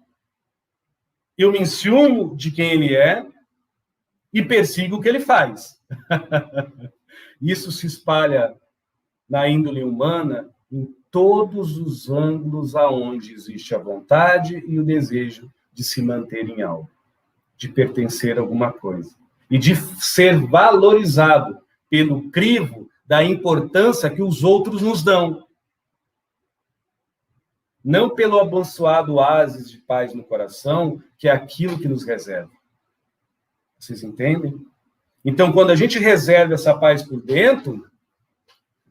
eu me enciumo de quem ele é e persigo o que ele faz. Isso se espalha na índole humana em todos os ângulos aonde existe a vontade e o desejo de se manter em algo, de pertencer a alguma coisa e de ser valorizado pelo crivo da importância que os outros nos dão. Não pelo abençoado oásis de paz no coração, que é aquilo que nos reserva. Vocês entendem? Então, quando a gente reserva essa paz por dentro,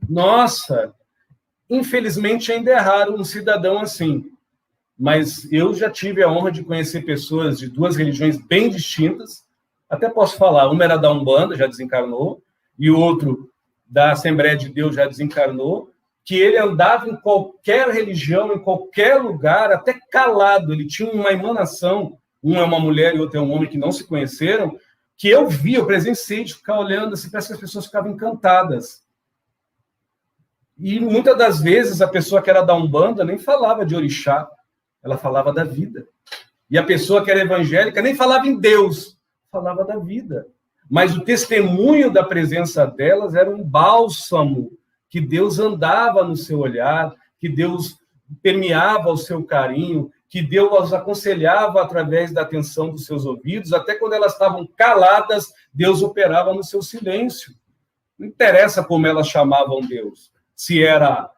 nossa, infelizmente ainda é raro um cidadão assim. Mas eu já tive a honra de conhecer pessoas de duas religiões bem distintas. Até posso falar, uma era da Umbanda, já desencarnou, e o outro da Assembleia de Deus já desencarnou, que ele andava em qualquer religião, em qualquer lugar, até calado. Ele tinha uma emanação, uma é uma mulher e outra é um homem que não se conheceram, que eu vi, eu presenciei de ficar olhando, assim, parece que as pessoas ficavam encantadas. E muitas das vezes a pessoa que era da Umbanda nem falava de orixá, ela falava da vida. E a pessoa que era evangélica nem falava em Deus, falava da vida. Mas o testemunho da presença delas era um bálsamo, que Deus andava no seu olhar, que Deus permeava o seu carinho, que Deus as aconselhava através da atenção dos seus ouvidos, até quando elas estavam caladas, Deus operava no seu silêncio. Não interessa como elas chamavam Deus, se era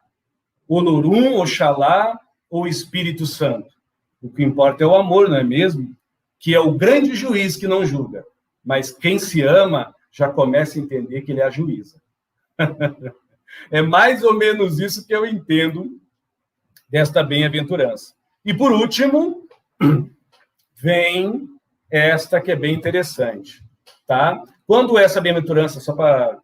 Olorum, Oxalá ou Espírito Santo. O que importa é o amor, não é mesmo? Que é o grande juiz que não julga. Mas quem se ama já começa a entender que ele ajuiza. É mais ou menos isso que eu entendo desta bem-aventurança. E, por último, vem esta que é bem interessante. Tá? Quando essa bem-aventurança, só para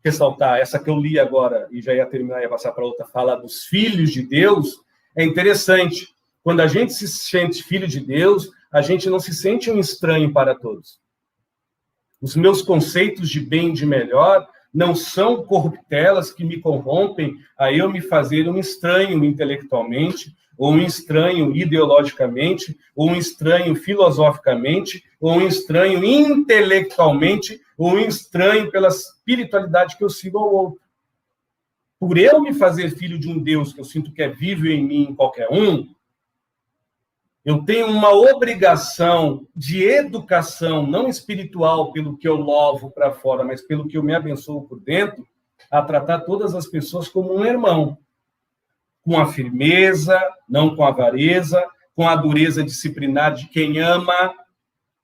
ressaltar, essa que eu li agora, e já ia terminar, ia passar para outra, fala dos filhos de Deus, é interessante. Quando a gente se sente filho de Deus, a gente não se sente um estranho para todos. Os meus conceitos de bem e de melhor não são corruptelas que me corrompem a eu me fazer um estranho intelectualmente, ou um estranho ideologicamente, ou um estranho filosoficamente, ou um estranho intelectualmente, ou um estranho pela espiritualidade que eu sigo ao outro. Por eu me fazer filho de um Deus que eu sinto que é vivo em mim, em qualquer um, eu tenho uma obrigação de educação, não espiritual, pelo que eu louvo para fora, mas pelo que eu me abençoo por dentro, a tratar todas as pessoas como um irmão. Com a firmeza, não com a avareza, com a dureza disciplinar de quem ama,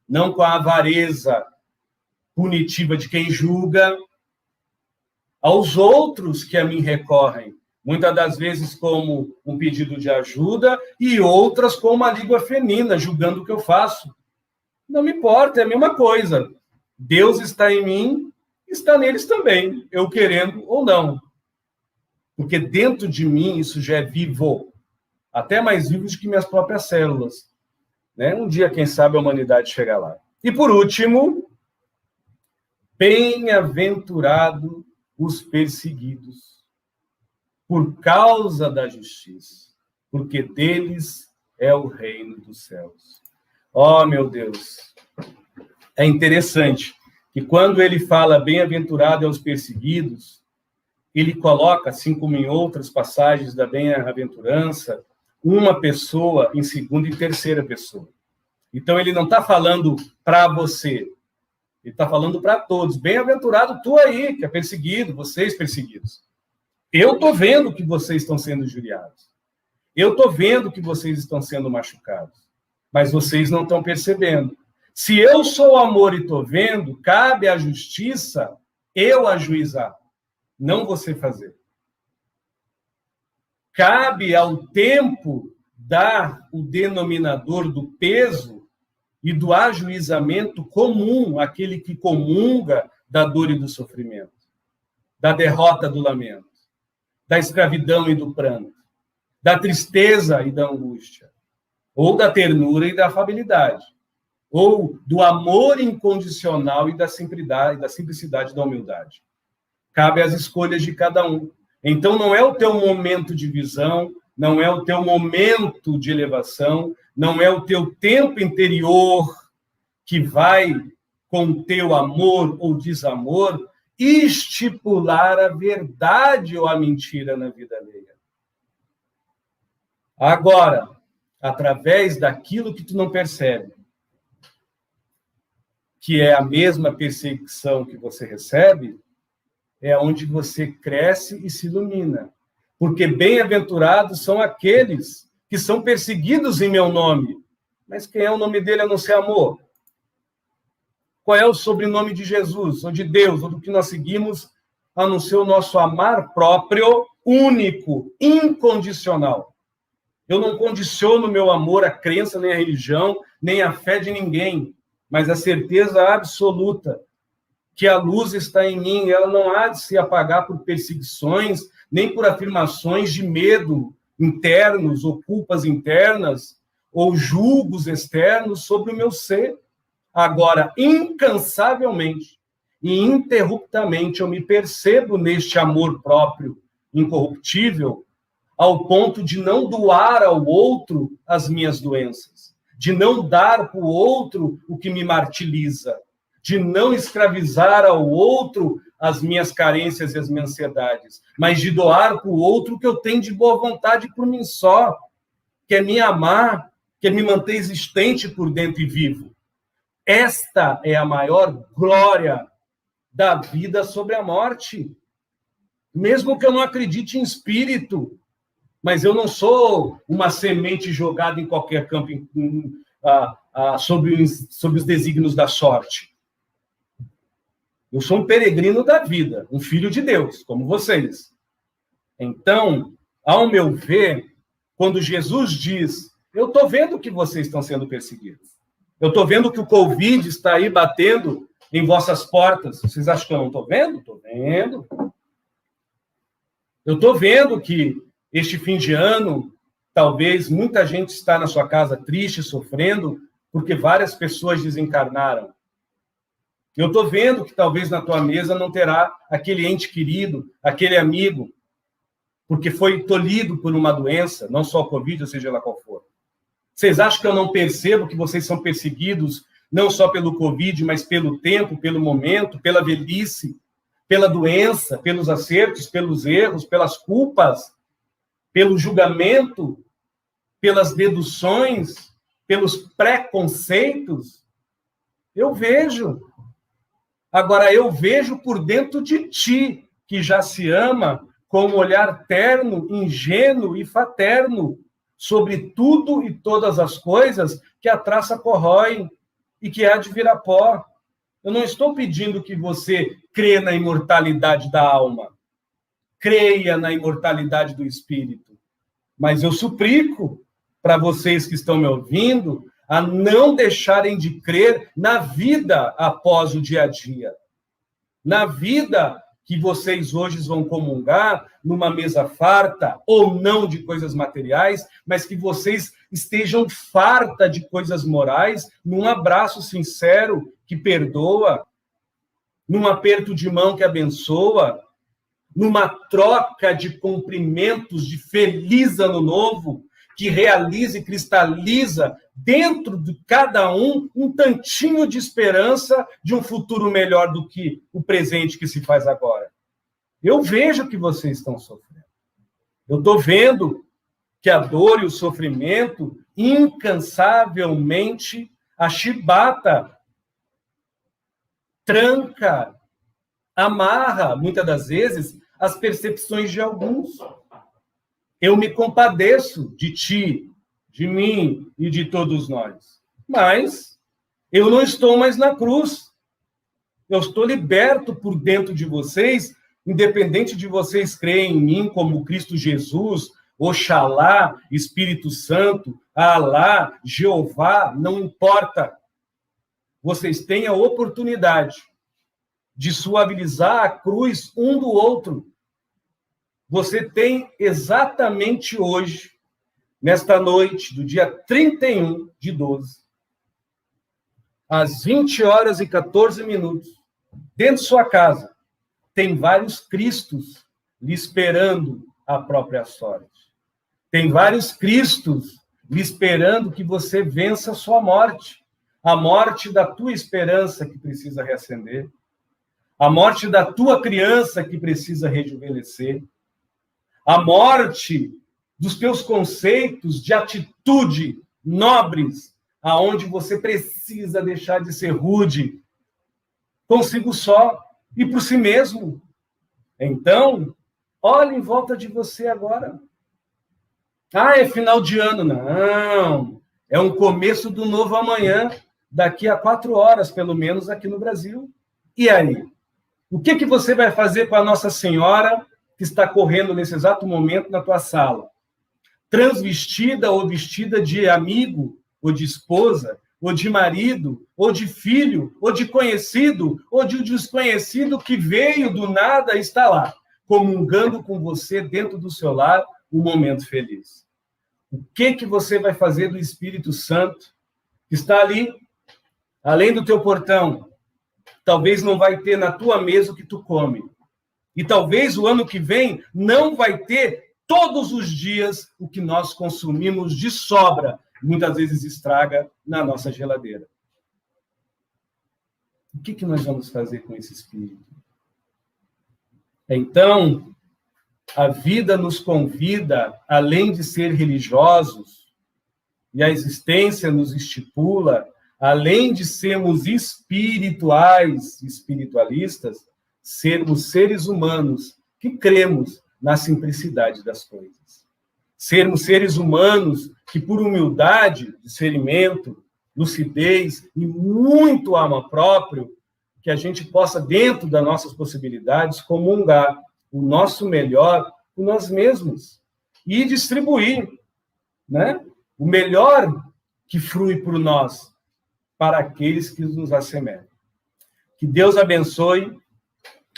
não com a avareza punitiva de quem julga. Aos outros que a mim recorrem, muitas das vezes como um pedido de ajuda, e outras com uma língua ferina, julgando o que eu faço. Não me importa, é a mesma coisa. Deus está em mim, está neles também, eu querendo ou não. Porque dentro de mim isso já é vivo, até mais vivo do que minhas próprias células. Né? Um dia, quem sabe, a humanidade chega lá. E por último, bem-aventurado os perseguidos, por causa da justiça, porque deles é o reino dos céus. Oh, meu Deus! É interessante que quando ele fala bem-aventurado aos perseguidos, ele coloca, assim como em outras passagens da bem-aventurança, uma pessoa em segunda e terceira pessoa. Então, ele não está falando para você, ele está falando para todos. Bem-aventurado tu aí, que é perseguido, vocês perseguidos. Eu estou vendo que vocês estão sendo injuriados. Eu estou vendo que vocês estão sendo machucados. Mas vocês não estão percebendo. Se eu sou amor e estou vendo, cabe à justiça eu ajuizar, não você fazer. Cabe ao tempo dar o denominador do peso e do ajuizamento comum, aquele que comunga da dor e do sofrimento, da derrota do lamento, da escravidão e do pranto, da tristeza e da angústia, ou da ternura e da afabilidade, ou do amor incondicional e da simplicidade da humildade. Cabe às escolhas de cada um. Então, não é o teu momento de visão, não é o teu momento de elevação, não é o teu tempo interior que vai, com o teu amor ou desamor, estipular a verdade ou a mentira na vida alheia. Agora, através daquilo que tu não percebe, que é a mesma perseguição que você recebe, é onde você cresce e se ilumina. Porque bem-aventurados são aqueles que são perseguidos em meu nome. Mas quem é o nome dele a não ser amor? Qual é o sobrenome de Jesus, ou de Deus, ou do que nós seguimos, a não ser o nosso amar próprio, único, incondicional? Eu não condiciono meu amor à crença, nem à religião, nem à fé de ninguém, mas a certeza absoluta que a luz está em mim, ela não há de se apagar por perseguições, nem por afirmações de medo internos, ou culpas internas, ou julgos externos sobre o meu ser. Agora, incansavelmente e interruptamente, eu me percebo neste amor próprio, incorruptível, ao ponto de não doar ao outro as minhas doenças, de não dar para o outro o que me martiriza, de não escravizar ao outro as minhas carências e as minhas ansiedades, mas de doar para o outro o que eu tenho de boa vontade por mim só, que é me amar, que é me manter existente por dentro e vivo. Esta é a maior glória da vida sobre a morte. Mesmo que eu não acredite em espírito, mas eu não sou uma semente jogada em qualquer campo sobre os desígnios da sorte. Eu sou um peregrino da vida, um filho de Deus, como vocês. Então, ao meu ver, quando Jesus diz, eu estou vendo que vocês estão sendo perseguidos. Eu estou vendo que o Covid está aí batendo em vossas portas. Vocês acham que eu não estou vendo? Estou vendo. Eu estou vendo que este fim de ano, talvez muita gente está na sua casa triste, sofrendo, porque várias pessoas desencarnaram. Eu estou vendo que talvez na tua mesa não terá aquele ente querido, aquele amigo, porque foi tolhido por uma doença, não só o Covid, ou seja lá qual for. Vocês acham que eu não percebo que vocês são perseguidos não só pelo Covid, mas pelo tempo, pelo momento, pela velhice, pela doença, pelos acertos, pelos erros, pelas culpas, pelo julgamento, pelas deduções, pelos preconceitos? Eu vejo. Agora, eu vejo por dentro de ti, que já se ama com um olhar terno, ingênuo e fraterno sobre tudo e todas as coisas que a traça corrói e que há de virar pó. Eu não estou pedindo que você crê na imortalidade da alma, creia na imortalidade do espírito, mas eu suplico para vocês que estão me ouvindo a não deixarem de crer na vida após o dia a dia, na vida que vocês hoje vão comungar numa mesa farta ou não de coisas materiais, mas que vocês estejam farta de coisas morais, num abraço sincero que perdoa, num aperto de mão que abençoa, numa troca de cumprimentos de feliz ano novo, que realiza e cristaliza dentro de cada um tantinho de esperança de um futuro melhor do que o presente que se faz agora. Eu vejo que vocês estão sofrendo. Eu estou vendo que a dor e o sofrimento incansavelmente achibata, tranca, amarra, muitas das vezes, as percepções de alguns. Eu me compadeço de ti, de mim e de todos nós. Mas Eu não estou mais na cruz. Eu estou liberto por dentro de vocês, independente de vocês crerem em mim como Cristo Jesus, Oxalá, Espírito Santo, Alá, Jeová, não importa. Vocês têm a oportunidade de suavizar a cruz um do outro. Você tem exatamente hoje, nesta noite do dia 31/12, às 20h14, dentro de sua casa, tem vários Cristos lhe esperando a própria sorte. Tem vários Cristos lhe esperando que você vença a sua morte. A morte da tua esperança que precisa reacender. A morte da tua criança que precisa rejuvenescer. A morte dos teus conceitos de atitude nobres, aonde você precisa deixar de ser rude consigo só e por si mesmo. Então, olhe em volta de você agora. Ah, é final de ano. Não, é um começo do novo amanhã, daqui a 4 horas, pelo menos, aqui no Brasil. E aí? O que você vai fazer com a Nossa Senhora que está correndo nesse exato momento na tua sala? Transvestida ou vestida de amigo, ou de esposa, ou de marido, ou de filho, ou de conhecido, ou de um desconhecido que veio do nada e está lá, comungando com você dentro do seu lar um momento feliz. O que você vai fazer do Espírito Santo que está ali, além do teu portão? Talvez não vai ter na tua mesa o que tu come. E talvez o ano que vem não vai ter todos os dias o que nós consumimos de sobra, muitas vezes estraga na nossa geladeira. O que nós vamos fazer com esse Espírito? Então, a vida nos convida, além de ser religiosos, e a existência nos estipula, além de sermos espirituais, espiritualistas, sermos seres humanos que cremos na simplicidade das coisas. Sermos seres humanos que, por humildade, discernimento, lucidez e muito amor próprio, que a gente possa, dentro das nossas possibilidades, comungar o nosso melhor por nós mesmos e distribuir, né, o melhor que flui por nós para aqueles que nos assemelham. Que Deus abençoe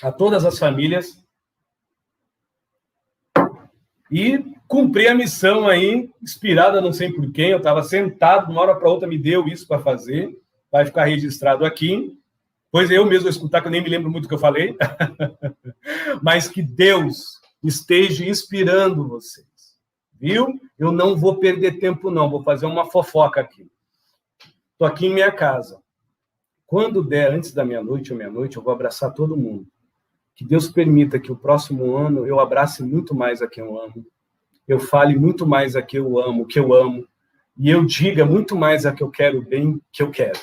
a todas as famílias e cumprir a missão aí, inspirada não sei por quem, eu estava sentado, de uma hora para outra me deu isso para fazer, vai ficar registrado aqui, pois eu mesmo vou escutar, que eu nem me lembro muito do que eu falei, mas que Deus esteja inspirando vocês, viu? Eu não vou perder tempo não, vou fazer uma fofoca aqui. Estou aqui em minha casa. Quando der, antes da meia-noite ou meia-noite, eu vou abraçar todo mundo. Que Deus permita que o próximo ano eu abrace muito mais a quem eu amo, eu fale muito mais a quem eu amo, e eu diga muito mais a que eu quero bem, que eu quero.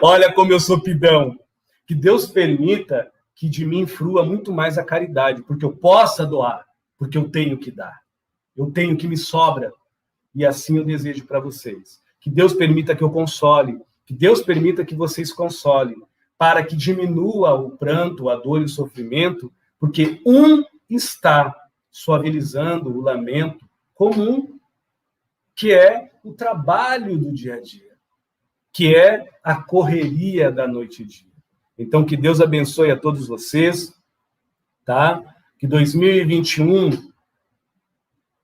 Olha como eu sou pidão. Que Deus permita que de mim flua muito mais a caridade, porque eu possa doar, porque eu tenho que dar. Eu tenho que me sobra. E assim eu desejo para vocês. Que Deus permita que eu console, que Deus permita que vocês consolem, para que diminua o pranto, a dor e o sofrimento, porque um está suavizando o lamento comum, que é o trabalho do dia a dia, que é a correria da noite e dia. Então, que Deus abençoe a todos vocês, tá? Que 2021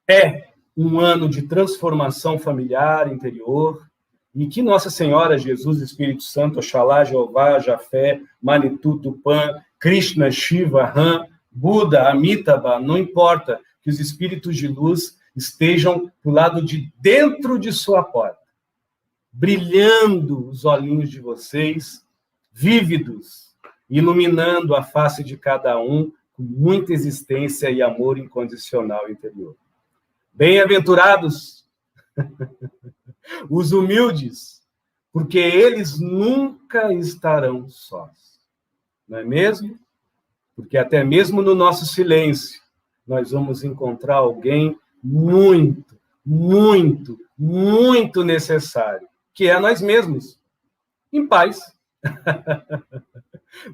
é um ano de transformação familiar, interior, e que Nossa Senhora, Jesus, Espírito Santo, Oxalá, Jeová, Jafé, Manitu, Tupã, Krishna, Shiva, Ram, Buda, Amitabha, não importa, que os espíritos de luz estejam do lado de dentro de sua porta, brilhando os olhinhos de vocês, vívidos, iluminando a face de cada um com muita existência e amor incondicional interior. Bem-aventurados os humildes, porque eles nunca estarão sós. Não é mesmo? Porque até mesmo no nosso silêncio, nós vamos encontrar alguém muito, muito, muito necessário, que é a nós mesmos, em paz.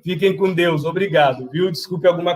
Fiquem com Deus, obrigado, viu? Desculpe alguma